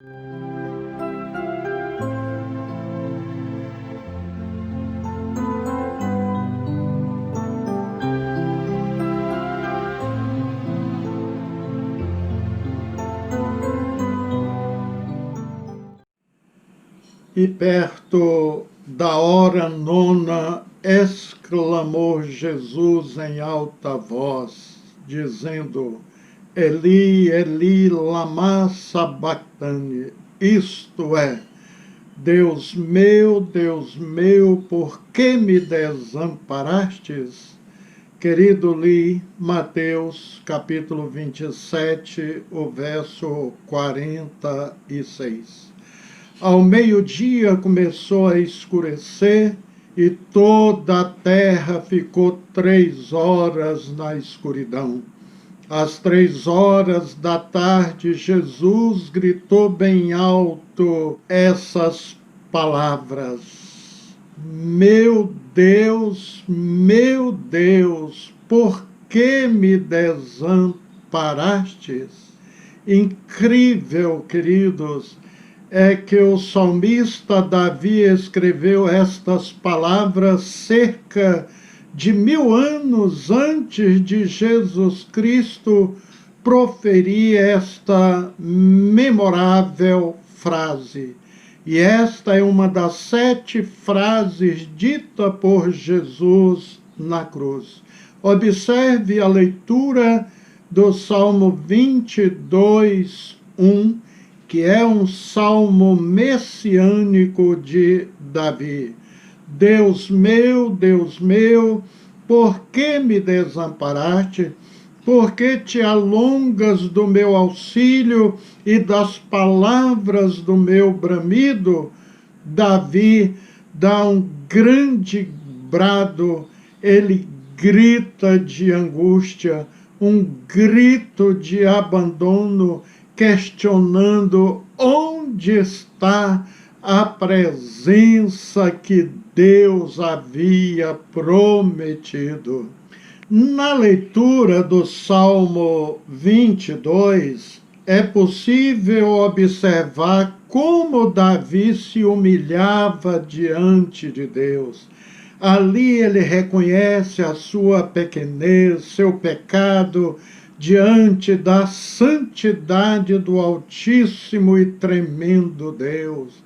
E perto da hora nona, exclamou Jesus em alta voz, dizendo: Eli, Eli, lama sabachthani, isto é, Deus meu, por que me desamparastes? Querido, li Mateus capítulo 27, o verso 46. Ao meio-dia começou a escurecer e toda a terra ficou 3 horas na escuridão. Às 3 horas da tarde, Jesus gritou bem alto essas palavras: meu Deus, por que me desamparastes? Incrível, queridos, é que o salmista Davi escreveu estas palavras cerca de 1000 anos antes de Jesus Cristo proferir esta memorável frase. E esta é uma das 7 frases ditas por Jesus na cruz. Observe a leitura do Salmo 22, 1, que é um salmo messiânico de Davi. Deus meu, por que me desamparaste? Por que te alongas do meu auxílio e das palavras do meu bramido? Davi dá um grande brado, ele grita de angústia, um grito de abandono, questionando onde está a presença que Deus havia prometido. Na leitura do Salmo 22, é possível observar como Davi se humilhava diante de Deus. Ali ele reconhece a sua pequenez, seu pecado, diante da santidade do Altíssimo e tremendo Deus.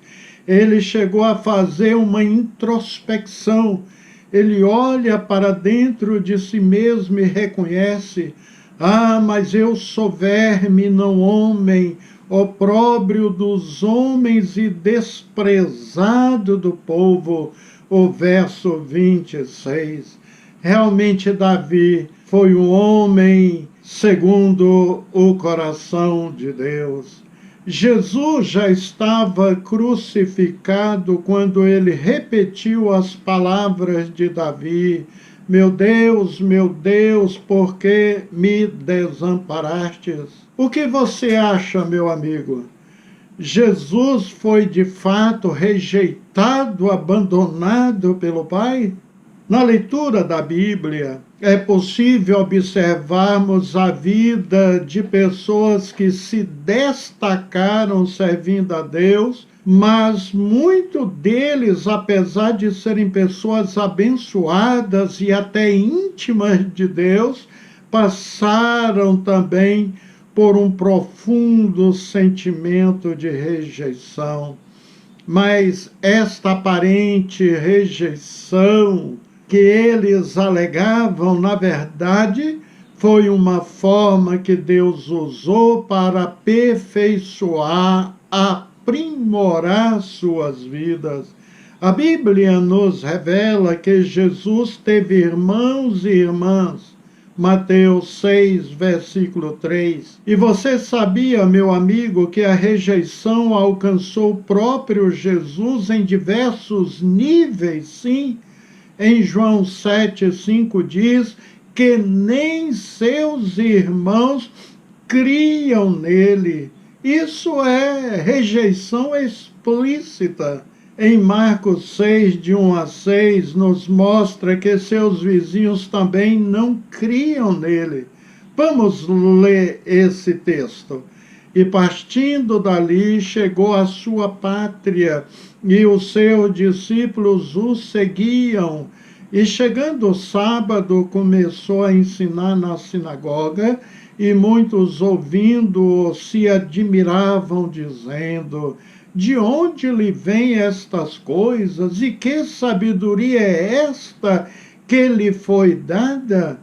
Ele chegou a fazer uma introspecção. Ele olha para dentro de si mesmo e reconhece: mas eu sou verme, não homem, opróbrio dos homens e desprezado do povo. O verso 26. Realmente Davi foi um homem segundo o coração de Deus. Jesus já estava crucificado quando ele repetiu as palavras de Davi: meu Deus, por que me desamparastes? O que você acha, meu amigo? Jesus foi de fato rejeitado, abandonado pelo Pai? Na leitura da Bíblia, é possível observarmos a vida de pessoas que se destacaram servindo a Deus, mas muitos deles, apesar de serem pessoas abençoadas e até íntimas de Deus, passaram também por um profundo sentimento de rejeição. Mas esta aparente rejeição que eles alegavam, na verdade, foi uma forma que Deus usou para aperfeiçoar, aprimorar suas vidas. A Bíblia nos revela que Jesus teve irmãos e irmãs. Mateus 6, versículo 3. E você sabia, meu amigo, que a rejeição alcançou o próprio Jesus em diversos níveis, sim? Em João 7,5 diz que nem seus irmãos criam nele. Isso é rejeição explícita. Em Marcos 6, de 1 a 6, nos mostra que seus vizinhos também não criam nele. Vamos ler esse texto. E partindo dali, chegou à sua pátria, e os seus discípulos o seguiam. E chegando o sábado, começou a ensinar na sinagoga, e muitos ouvindo-o se admiravam, dizendo: de onde lhe vêm estas coisas? E que sabedoria é esta que lhe foi dada?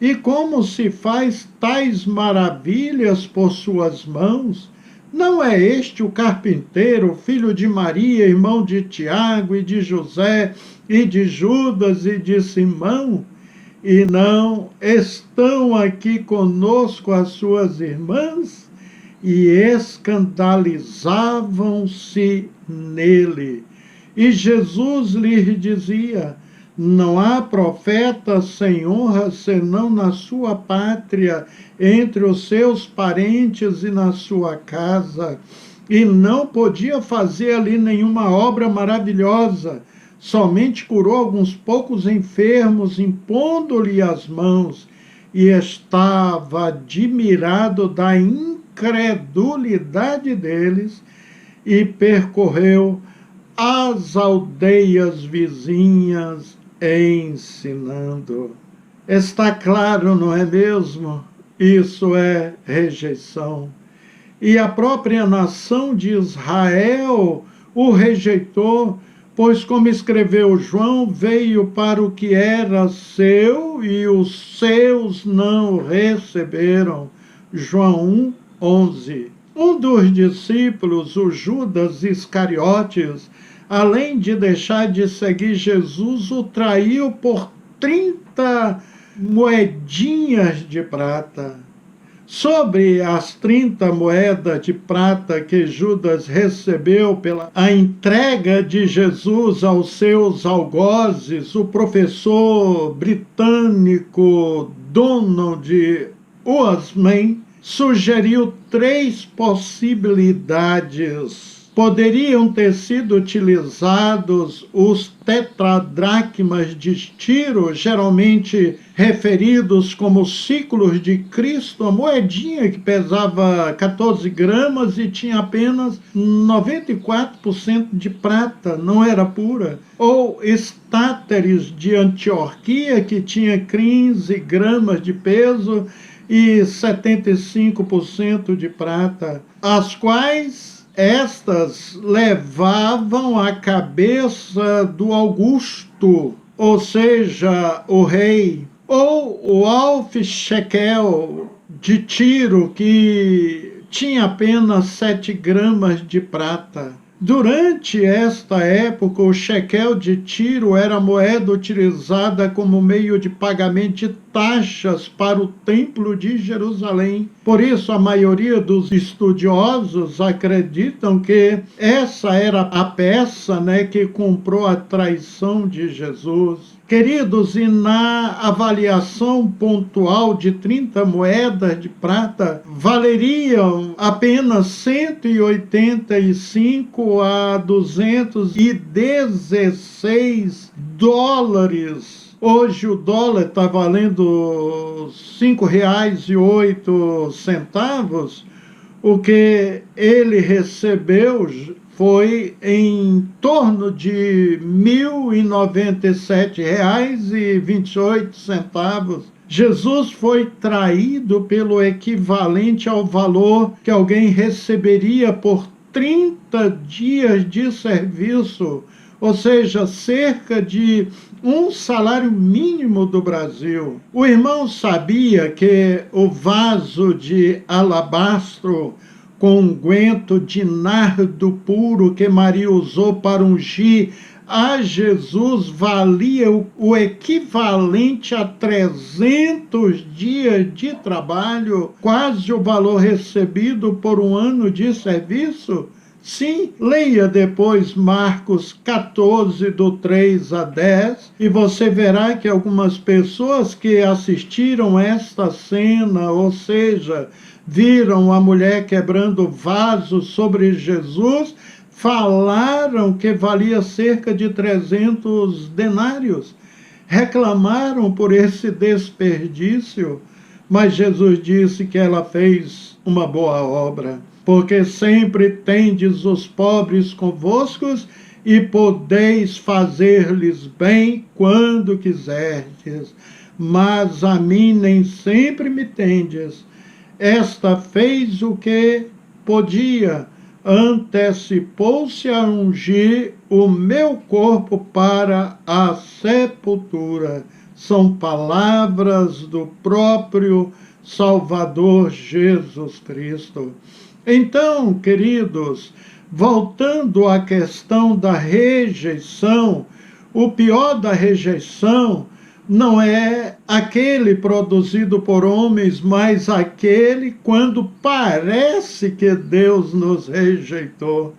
E como se faz tais maravilhas por suas mãos? Não é este o carpinteiro, filho de Maria, irmão de Tiago e de José, e de Judas e de Simão? E não estão aqui conosco as suas irmãs? E escandalizavam-se nele. E Jesus lhes dizia: não há profeta sem honra senão na sua pátria, entre os seus parentes e na sua casa. E não podia fazer ali nenhuma obra maravilhosa, somente curou alguns poucos enfermos, impondo-lhe as mãos, e estava admirado da incredulidade deles, e percorreu as aldeias vizinhas ensinando. Está claro, não é mesmo? Isso é rejeição. E a própria nação de Israel o rejeitou, pois, como escreveu João, veio para o que era seu e os seus não o receberam. João 1:11. Um dos discípulos, o Judas Iscariotes, além de deixar de seguir Jesus, o traiu por 30 moedinhas de prata. Sobre as 30 moedas de prata que Judas recebeu pela a entrega de Jesus aos seus algozes, o professor britânico Donald Wiseman sugeriu 3 possibilidades. Poderiam ter sido utilizados os tetradracmas de Tiro, geralmente referidos como ciclos de Cristo, a moedinha que pesava 14 gramas e tinha apenas 94% de prata, não era pura. Ou estáteres de Antioquia, que tinha 15 gramas de peso e 75% de prata, as quais estas levavam a cabeça do Augusto, ou seja, o rei, ou o alf shekel de Tiro, que tinha apenas 7 gramas de prata. Durante esta época, o shekel de Tiro era a moeda utilizada como meio de pagamento de taxas para o Templo de Jerusalém. Por isso, a maioria dos estudiosos acreditam que essa era a peça, que comprou a traição de Jesus. Queridos, e na avaliação pontual de 30 moedas de prata, valeriam apenas 185 a 216 dólares. Hoje o dólar está valendo R$ 5,08. O que ele recebeu foi em torno de R$ 1.097,28. Jesus foi traído pelo equivalente ao valor que alguém receberia por 30 dias de serviço, ou seja, cerca de um salário mínimo do Brasil. O irmão sabia que o vaso de alabastro com unguento de nardo puro que Maria usou para ungir a Jesus valia o equivalente a 300 dias de trabalho, quase o valor recebido por um ano de serviço? Sim, leia depois Marcos 14, do 3 a 10, e você verá que algumas pessoas que assistiram esta cena, ou seja, viram a mulher quebrando vasos sobre Jesus, falaram que valia cerca de 300 denários. Reclamaram por esse desperdício, mas Jesus disse que ela fez uma boa obra, porque sempre tendes os pobres convoscos e podeis fazer-lhes bem quando quiserdes, mas a mim nem sempre me tendes. Esta fez o que podia, antecipou-se a ungir o meu corpo para a sepultura. São palavras do próprio Salvador Jesus Cristo. Então, queridos, voltando à questão da rejeição, o pior da rejeição não é aquele produzido por homens, mas aquele quando parece que Deus nos rejeitou.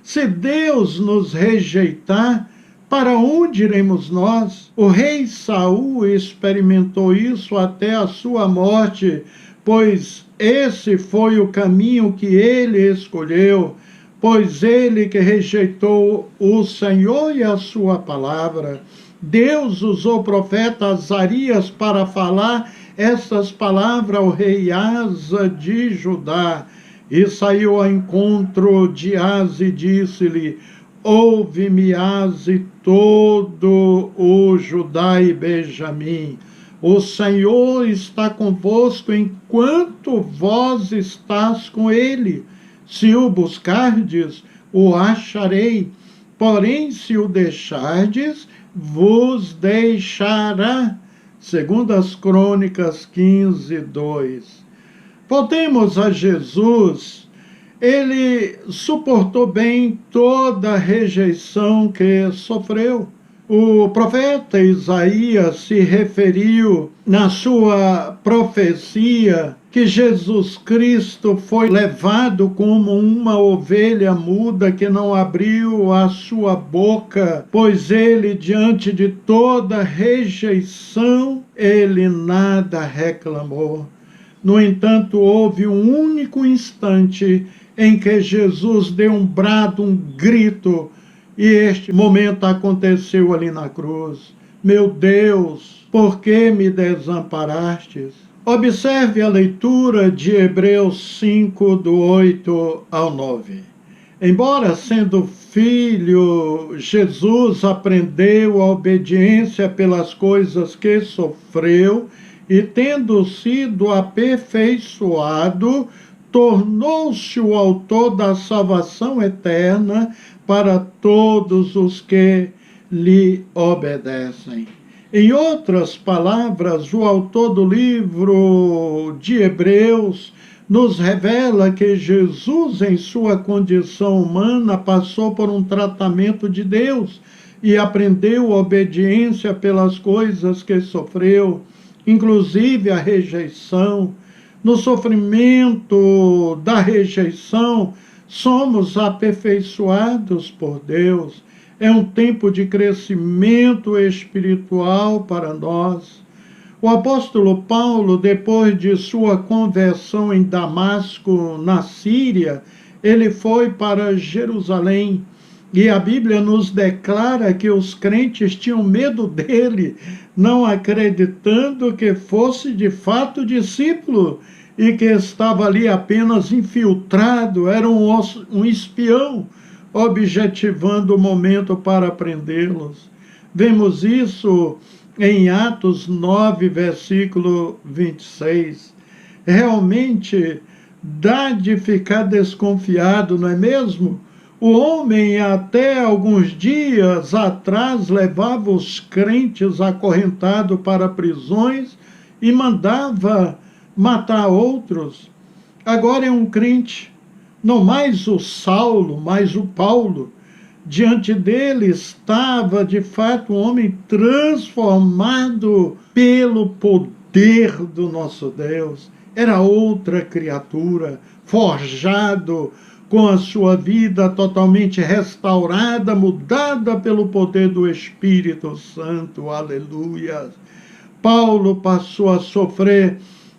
Se Deus nos rejeitar, para onde iremos nós? O rei Saul experimentou isso até a sua morte, pois esse foi o caminho que ele escolheu, pois ele que rejeitou o Senhor e a sua palavra. Deus usou o profeta Azarias para falar essas palavras ao rei Asa de Judá, e saiu ao encontro de Asa e disse-lhe: ouve-me, Asa, e todo o Judá e Benjamim. O Senhor está convosco enquanto vós estás com ele. Se o buscardes, o acharei. Porém, se o deixardes, vos deixará. Segundo as Crônicas 15:2. Voltemos a Jesus. Ele suportou bem toda a rejeição que sofreu. O profeta Isaías se referiu na sua profecia que Jesus Cristo foi levado como uma ovelha muda que não abriu a sua boca, pois ele, diante de toda rejeição, ele nada reclamou. No entanto, houve um único instante em que Jesus deu um brado, um grito, e este momento aconteceu ali na cruz. Meu Deus, por que me desamparastes? Observe a leitura de Hebreus 5, do 8 ao 9. Embora sendo filho, Jesus aprendeu a obediência pelas coisas que sofreu, e tendo sido aperfeiçoado, tornou-se o autor da salvação eterna para todos os que lhe obedecem. Em outras palavras, o autor do livro de Hebreus nos revela que Jesus, em sua condição humana, passou por um tratamento de Deus e aprendeu obediência pelas coisas que sofreu, inclusive a rejeição. No sofrimento da rejeição, somos aperfeiçoados por Deus. É um tempo de crescimento espiritual para nós. O apóstolo Paulo, depois de sua conversão em Damasco, na Síria, ele foi para Jerusalém. E a Bíblia nos declara que os crentes tinham medo dele, não acreditando que fosse de fato discípulo e que estava ali apenas infiltrado, era um espião, objetivando o momento para prendê-los. Vemos isso em Atos 9, versículo 26. Realmente dá de ficar desconfiado, não é mesmo? O homem, até alguns dias atrás, levava os crentes acorrentados para prisões e mandava matar outros. Agora é um crente, não mais o Saulo, mas o Paulo. Diante dele estava, de fato, um homem transformado pelo poder do nosso Deus. Era outra criatura, forjado com a sua vida totalmente restaurada, mudada pelo poder do Espírito Santo. Aleluia! Paulo passou a sofrer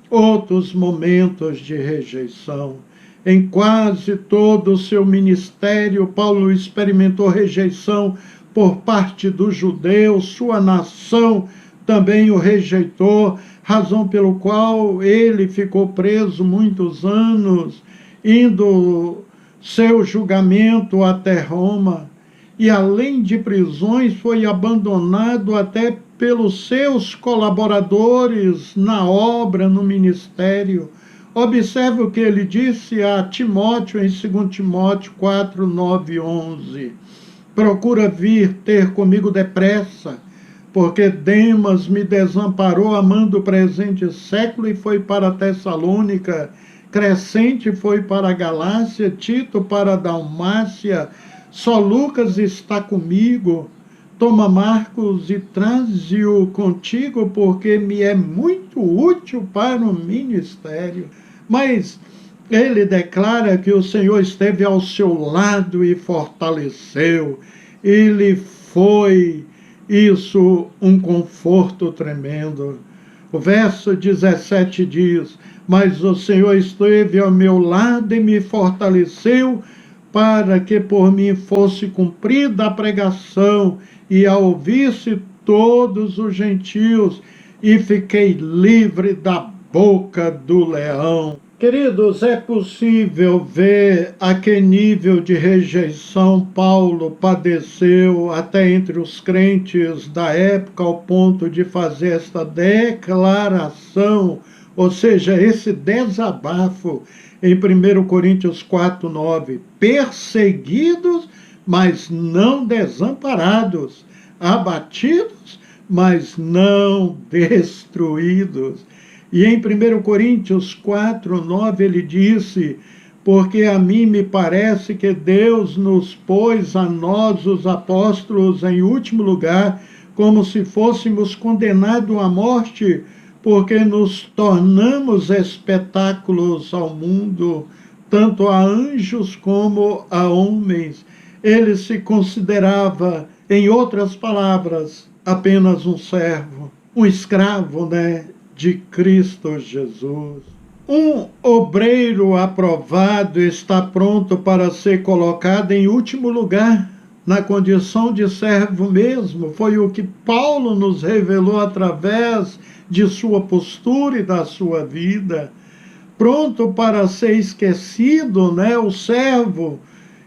outros momentos de rejeição. Em quase todo o seu ministério, Paulo experimentou rejeição por parte dos judeus, sua nação também o rejeitou, razão pelo qual ele ficou preso muitos anos, indo seu julgamento até Roma, e além de prisões foi abandonado até pelos seus colaboradores na obra, no ministério. Observe o que ele disse a Timóteo em 2 Timóteo 4, 9 e 11. Procura vir ter comigo depressa, porque Demas me desamparou amando o presente século e foi para Tessalônica, Crescente foi para a Galácia, Tito para a Dalmácia, só Lucas está comigo. Toma Marcos e traze-o contigo, porque me é muito útil para o ministério. Mas ele declara que o Senhor esteve ao seu lado e fortaleceu. Ele foi, isso, um conforto tremendo. O verso 17 diz: mas o Senhor esteve ao meu lado e me fortaleceu, para que por mim fosse cumprida a pregação, e a ouvisse todos os gentios, e fiquei livre da boca do leão. Queridos, é possível ver a que nível de rejeição Paulo padeceu até entre os crentes da época, ao ponto de fazer esta declaração, ou seja, esse desabafo em 1 Coríntios 4, 9. Perseguidos, mas não desamparados, abatidos, mas não destruídos. E em 1 Coríntios 4, 9, ele disse: porque a mim me parece que Deus nos pôs a nós, os apóstolos, em último lugar, como se fôssemos condenados à morte, porque nos tornamos espetáculos ao mundo, tanto a anjos como a homens. Ele se considerava, em outras palavras, apenas um servo, um escravo, de Cristo Jesus. Um obreiro aprovado está pronto para ser colocado em último lugar, na condição de servo mesmo. Foi o que Paulo nos revelou através de sua postura e da sua vida. Pronto para ser esquecido, o servo,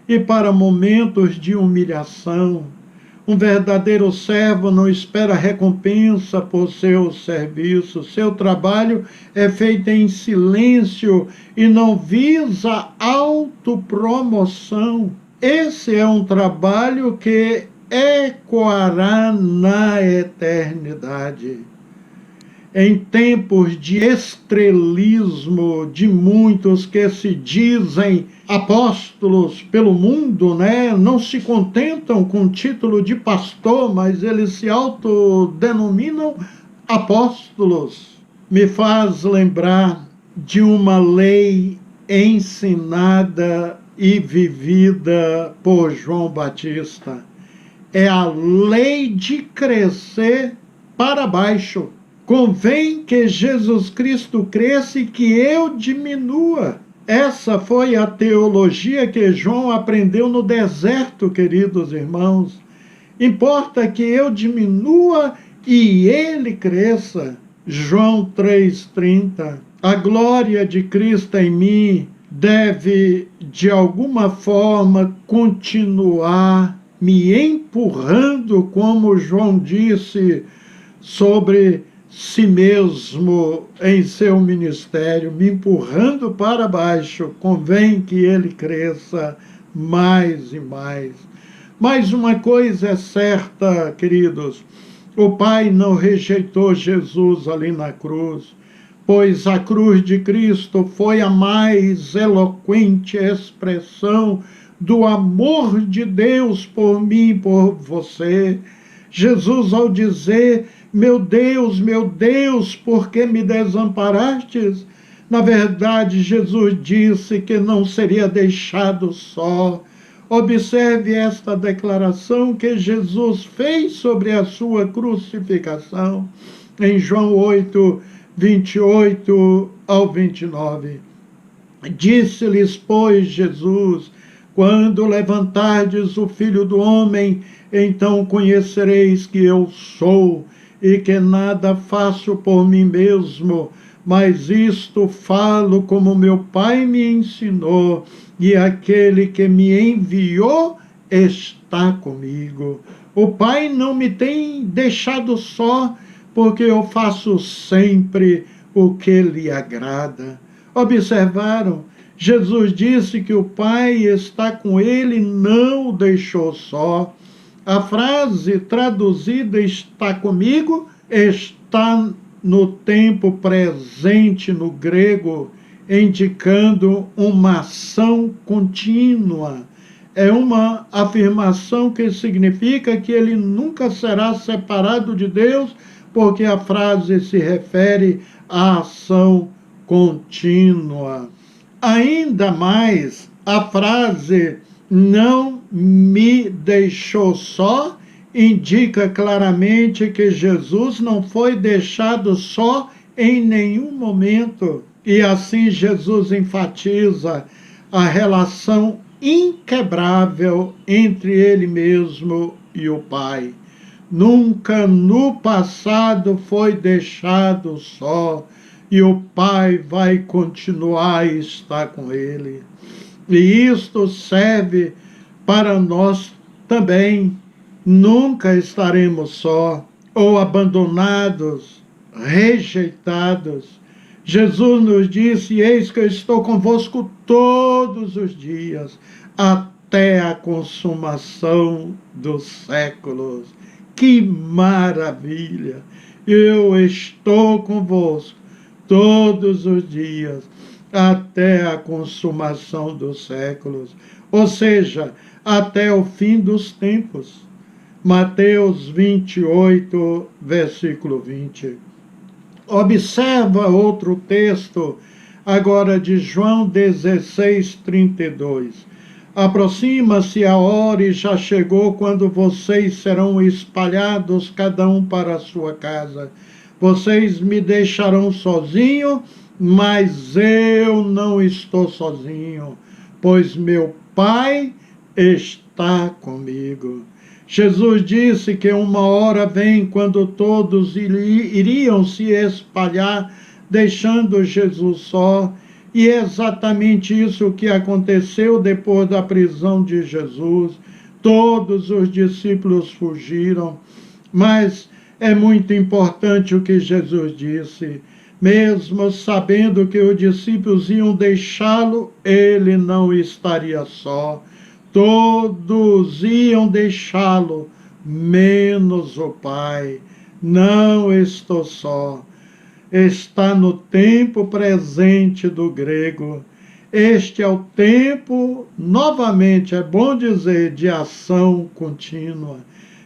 e para momentos de humilhação. Um verdadeiro servo não espera recompensa por seu serviço. Seu trabalho é feito em silêncio e não visa autopromoção. Esse é um trabalho que ecoará na eternidade. Em tempos de estrelismo de muitos que se dizem apóstolos pelo mundo, não se contentam com o título de pastor, mas eles se autodenominam apóstolos. Me faz lembrar de uma lei ensinada e vivida por João Batista. É a lei de crescer para baixo. Convém que Jesus Cristo cresça e que eu diminua. Essa foi a teologia que João aprendeu no deserto, queridos irmãos. Importa que eu diminua e ele cresça. João 3,30. A glória de Cristo em mim deve, de alguma forma, continuar me empurrando, como João disse sobre si mesmo em seu ministério, me empurrando para baixo. Convém que ele cresça mais e mais. Mas uma coisa é certa, queridos: o Pai não rejeitou Jesus ali na cruz, pois a cruz de Cristo foi a mais eloquente expressão do amor de Deus por mim e por você. Jesus, ao dizer: meu Deus, por que me desamparastes? Na verdade, Jesus disse que não seria deixado só. Observe esta declaração que Jesus fez sobre a sua crucificação, em João 8, 28 ao 29. Disse-lhes, pois, Jesus: quando levantardes o Filho do Homem, então conhecereis que eu sou, e que nada faço por mim mesmo, mas isto falo como meu Pai me ensinou, e aquele que me enviou está comigo. O Pai não me tem deixado só, porque eu faço sempre o que lhe agrada. Observaram? Jesus disse que o Pai está com ele, não o deixou só. A frase traduzida "está comigo" está no tempo presente no grego, indicando uma ação contínua. É uma afirmação que significa que ele nunca será separado de Deus, porque a frase se refere à ação contínua. Ainda mais, a frase "não me deixou só" indica claramente que Jesus não foi deixado só em nenhum momento. E assim Jesus enfatiza a relação inquebrável entre ele mesmo e o Pai. Nunca no passado foi deixado só, e o Pai vai continuar a estar com ele. E isto serve para nós também. Nunca estaremos só, ou abandonados, rejeitados. Jesus nos disse: eis que eu estou convosco todos os dias, até a consumação dos séculos. Que maravilha! Eu estou convosco todos os dias, até a consumação dos séculos, ou seja, até o fim dos tempos. Mateus 28, versículo 20. Observa outro texto, agora de João 16, 32. Aproxima-se a hora e já chegou quando vocês serão espalhados, cada um para a sua casa. Vocês me deixarão sozinho, mas eu não estou sozinho, pois meu Pai está comigo. Jesus disse que uma hora vem quando todos iriam se espalhar, deixando Jesus só, e é exatamente isso que aconteceu depois da prisão de Jesus. Todos os discípulos fugiram, mas é muito importante o que Jesus disse. Mesmo sabendo que os discípulos iam deixá-lo, ele não estaria só. Todos iam deixá-lo, menos o Pai. Não estou só. Está no tempo presente do grego. Este é o tempo, novamente, é bom dizer, de ação contínua.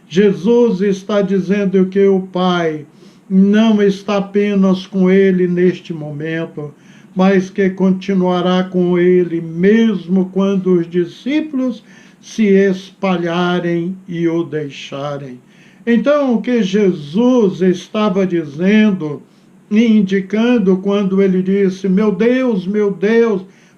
Jesus está dizendo que o Pai não está apenas com ele neste momento, mas que continuará com ele mesmo quando os discípulos se espalharem e o deixarem. Então, o que Jesus estava dizendo e indicando quando ele disse: meu Deus,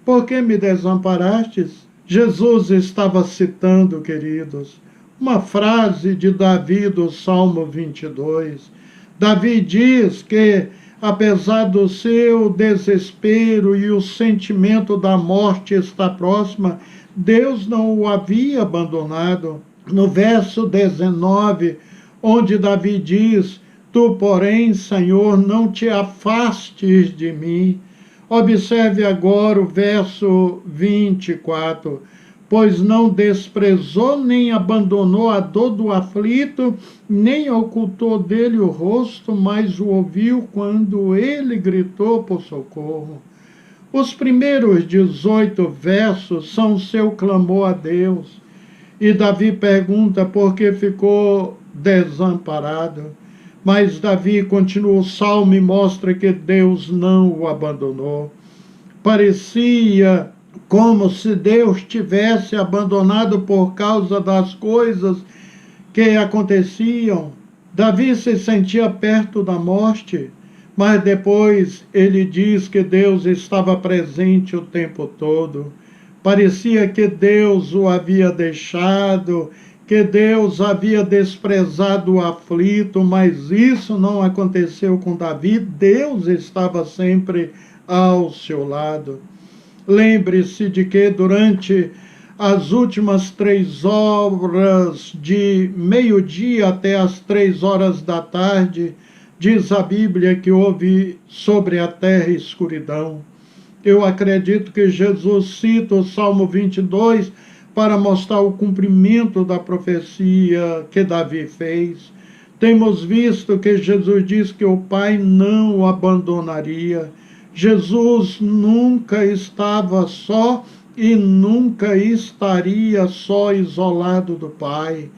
por que me desamparastes? Jesus estava citando, queridos, uma frase de Davi do Salmo 22. Davi diz que, apesar do seu desespero e o sentimento da morte estar próxima, Deus não o havia abandonado. No verso 19, onde Davi diz: tu, porém, Senhor, não te afastes de mim. Observe agora o verso 24. Pois não desprezou nem abandonou a dor do aflito, nem ocultou dele o rosto, mas o ouviu quando ele gritou por socorro. Os primeiros 18 versos são seu clamor a Deus. E Davi pergunta por que ficou desamparado. Mas Davi continua o salmo e mostra que Deus não o abandonou. Parecia como se Deus tivesse abandonado por causa das coisas que aconteciam. Davi se sentia perto da morte, mas depois ele diz que Deus estava presente o tempo todo. Parecia que Deus o havia deixado, que Deus havia desprezado o aflito, mas isso não aconteceu com Davi. Deus estava sempre ao seu lado. Lembre-se de que durante as últimas 3 horas, de meio-dia até as 3 horas da tarde, diz a Bíblia que houve sobre a terra escuridão. Eu acredito que Jesus cita o Salmo 22 para mostrar o cumprimento da profecia que Davi fez. Temos visto que Jesus diz que o Pai não o abandonaria. Jesus nunca estava só e nunca estaria só, isolado do Pai.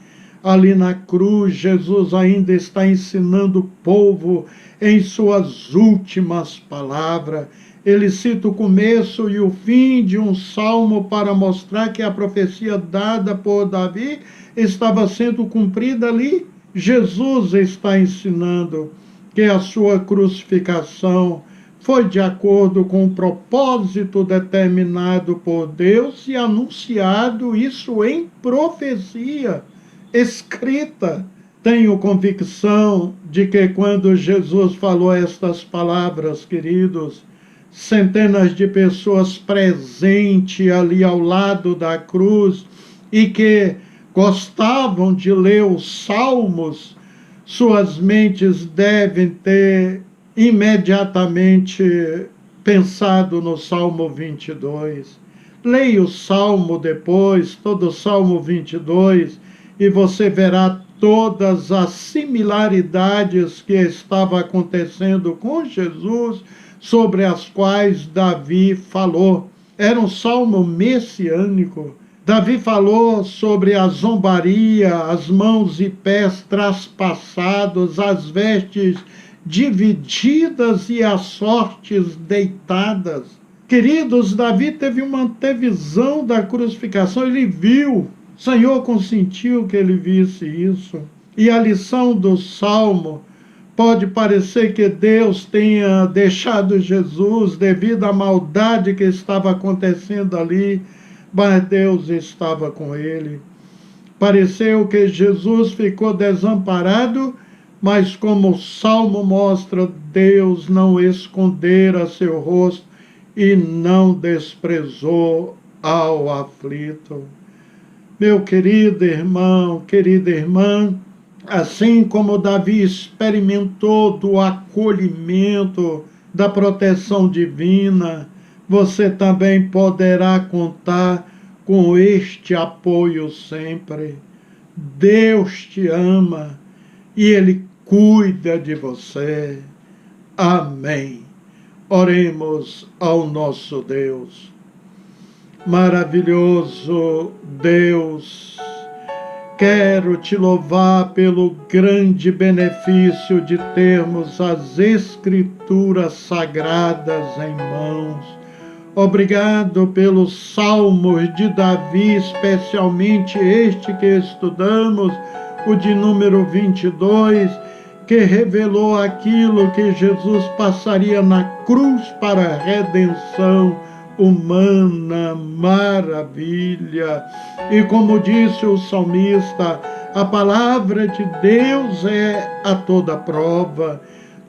Ali na cruz, Jesus ainda está ensinando o povo em suas últimas palavras. Ele cita o começo e o fim de um salmo para mostrar que a profecia dada por Davi estava sendo cumprida ali. Jesus está ensinando que a sua crucificação foi de acordo com o propósito determinado por Deus e anunciado isso em profecia escrita. Tenho convicção de que quando Jesus falou estas palavras, queridos, centenas de pessoas presentes ali ao lado da cruz e que gostavam de ler os salmos, suas mentes devem ter imediatamente pensado no Salmo 22. Leia o Salmo depois, todo o Salmo 22, e você verá todas as similaridades que estavam acontecendo com Jesus, sobre as quais Davi falou. Era um salmo messiânico. Davi falou sobre a zombaria, as mãos e pés traspassados, as vestes divididas e as sortes deitadas. Queridos, Davi teve uma antevisão da crucificação, ele viu, o Senhor consentiu que ele visse isso. E a lição do Salmo, pode parecer que Deus tenha deixado Jesus devido à maldade que estava acontecendo ali, mas Deus estava com ele. Pareceu que Jesus ficou desamparado, mas como o Salmo mostra, Deus não escondera seu rosto e não desprezou ao aflito. Meu querido irmão, querida irmã, assim como Davi experimentou do acolhimento, da proteção divina, você também poderá contar com este apoio sempre. Deus te ama e Ele cuida de você. Amém. Oremos ao nosso Deus. Maravilhoso Deus, quero te louvar pelo grande benefício de termos as Escrituras Sagradas em mãos. Obrigado pelos salmos de Davi, especialmente este que estudamos, o de número 22, que revelou aquilo que Jesus passaria na cruz para a redenção humana. Maravilha! E como disse o salmista, a palavra de Deus é a toda prova.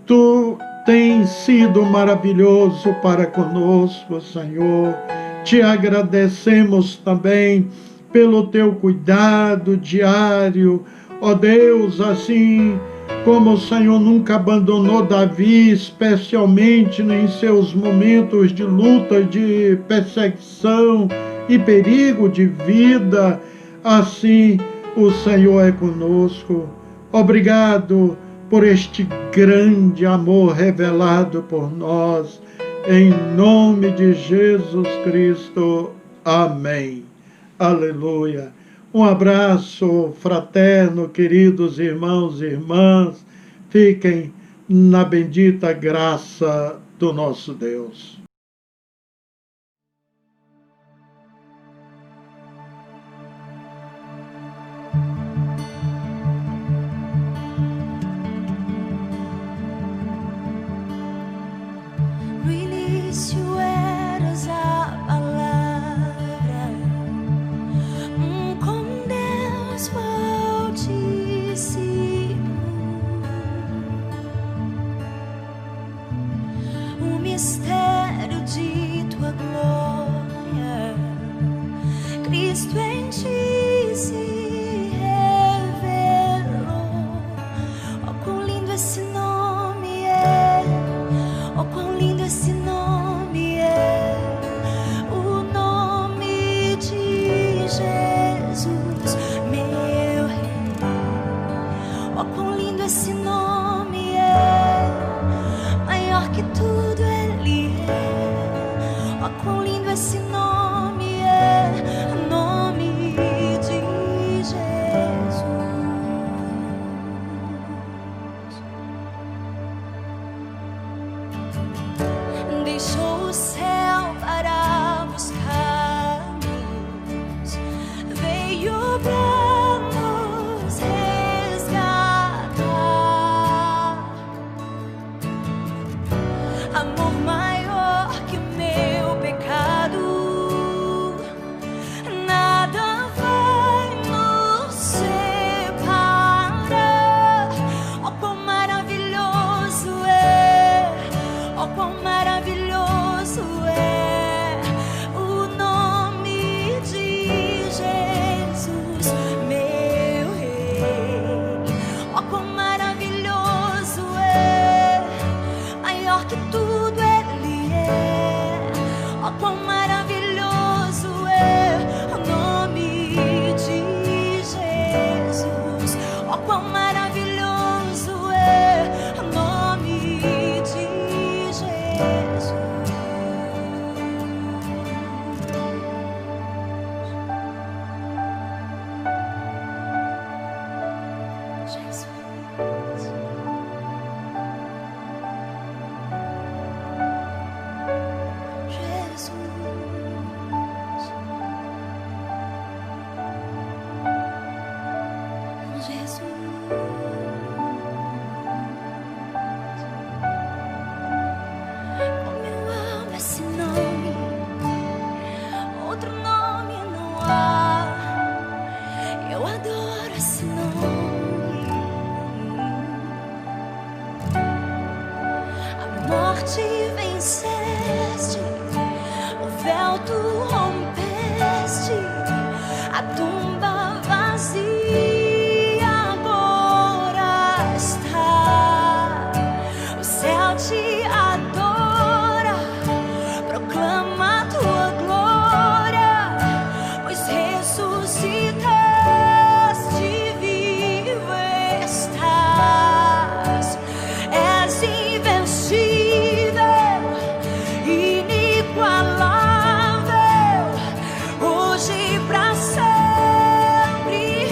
Tu tens sido maravilhoso para conosco, Senhor. Te agradecemos também pelo teu cuidado diário, ó Deus, assim como o Senhor nunca abandonou Davi, especialmente em seus momentos de luta, de perseguição e perigo de vida, assim o Senhor é conosco. Obrigado por este grande amor revelado por nós, em nome de Jesus Cristo. Amém. Aleluia. Um abraço fraterno, queridos irmãos e irmãs. Fiquem na bendita graça do nosso Deus. No início eras a palavra, com Deus foi. pra nos resgatar. Amor maior que meu pecado, nada vai nos separar. Oh, quão maravilhoso é, oh, quão maravilhoso é o nome de Jesus, meu Rei. Oh, quão maravilhoso é, maior que tudo Ele é. Oh, quão maravilhoso é o nome de Jesus. Oh, quão maravilhoso é o nome de Jesus. Como eu amo esse nome, outro nome não há. Eu adoro esse nome. A morte venceste, o véu tu rompeste, a tumba vazia agora está. O céu te adora, proclama a tua glória, pois ressuscitaste, vivo estás. És invencível, inigualável, hoje e pra sempre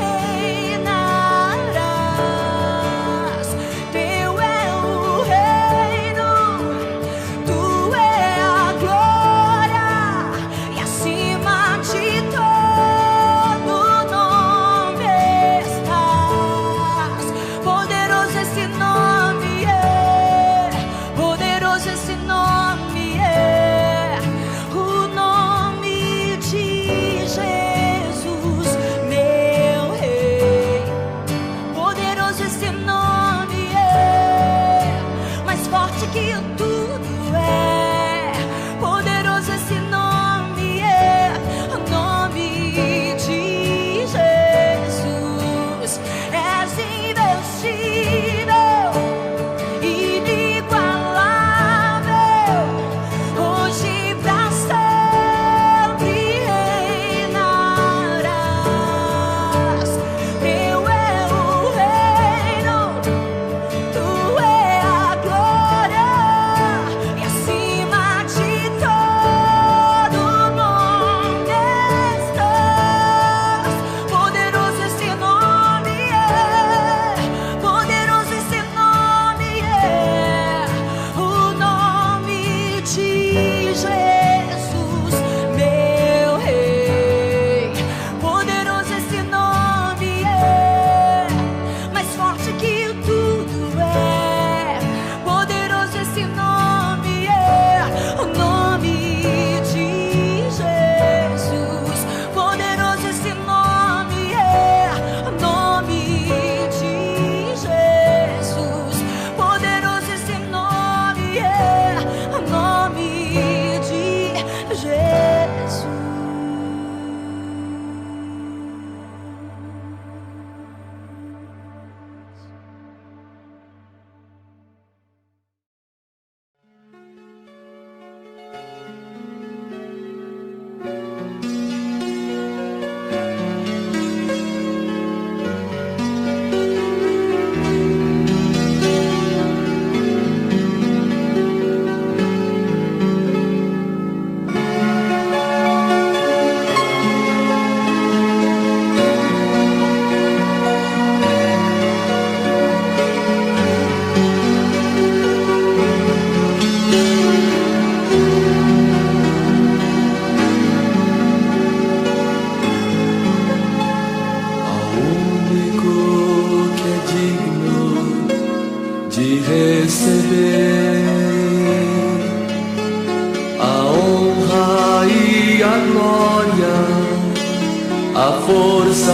força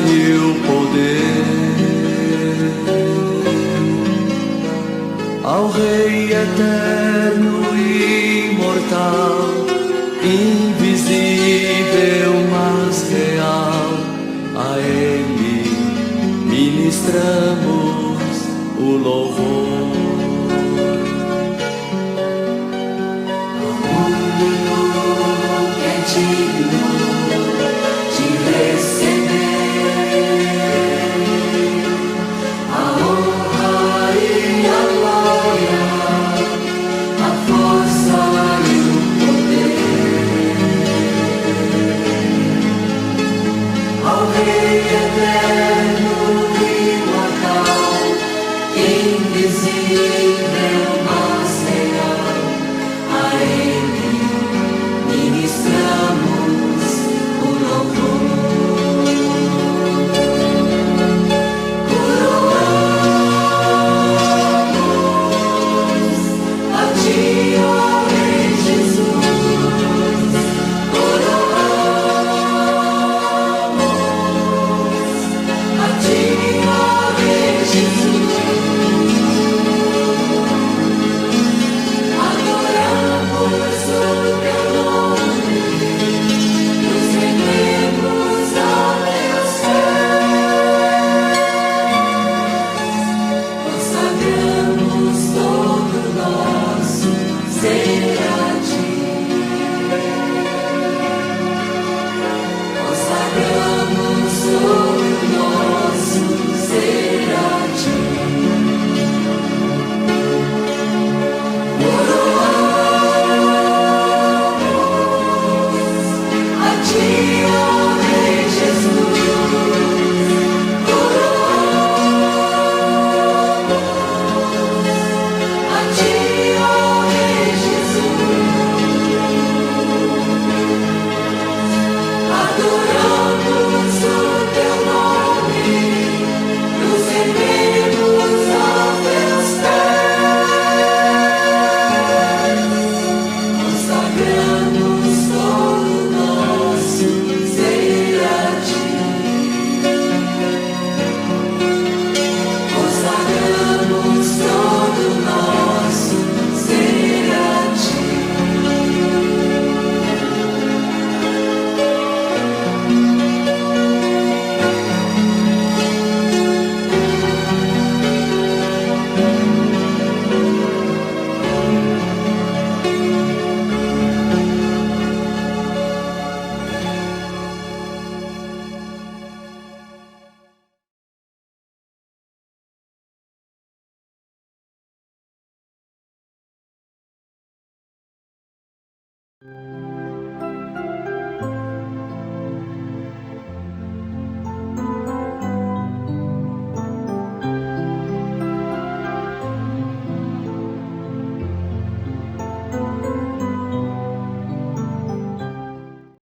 e o poder ao Rei eterno e imortal, invisível mas real. A Ele ministramos o louvor.